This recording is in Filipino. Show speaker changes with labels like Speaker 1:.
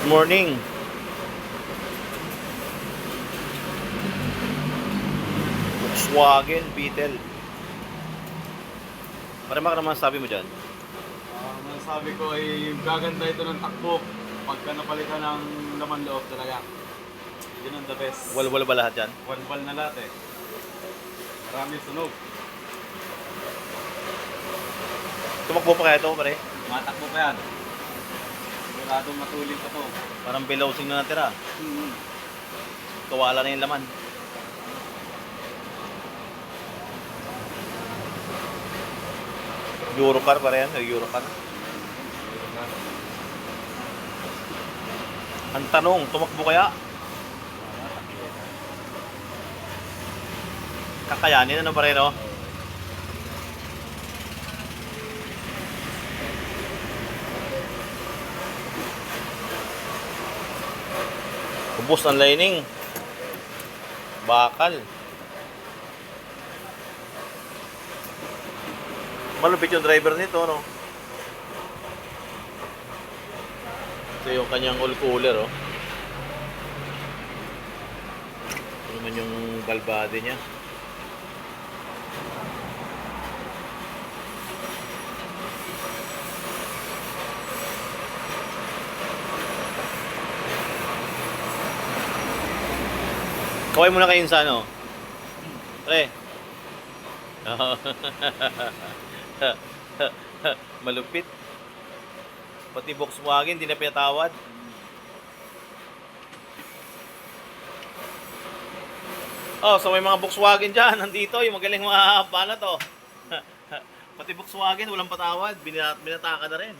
Speaker 1: Morning. Volkswagen Beetle. Marama ka naman sabi mo dyan.
Speaker 2: Masasabi ko ay gaganda ito ng takbo pagka napalitan ng laman loob talaga. Yun ang the best.
Speaker 1: Walwal ba lahat yan?
Speaker 2: Walwal na lahat eh. Marami sunog.
Speaker 1: Tumakbo pa kaya ito, pare?
Speaker 2: Matakbo pa yan. Siguradong matulin pa to.
Speaker 1: Parang bilowsing na natira. Kawala na yung laman. Eurocar pare yan, Eurocar. Ang tanong, tumakbo kaya? Kakayanin ano pare, no? Ubos ang lining. Bakal. Malupit yung driver nito, no? Ito yung kanyang oil cooler, oh. Ito naman yung balbade niya. Kaway muna kayo sa ano? Pre. Malupit. Pati Volkswagen, di na pinatawad. Oh, so may mga Volkswagen dyan. Nandito, yung magaling mga banat, oh. Pati Volkswagen, walang patawad. Binataka na rin.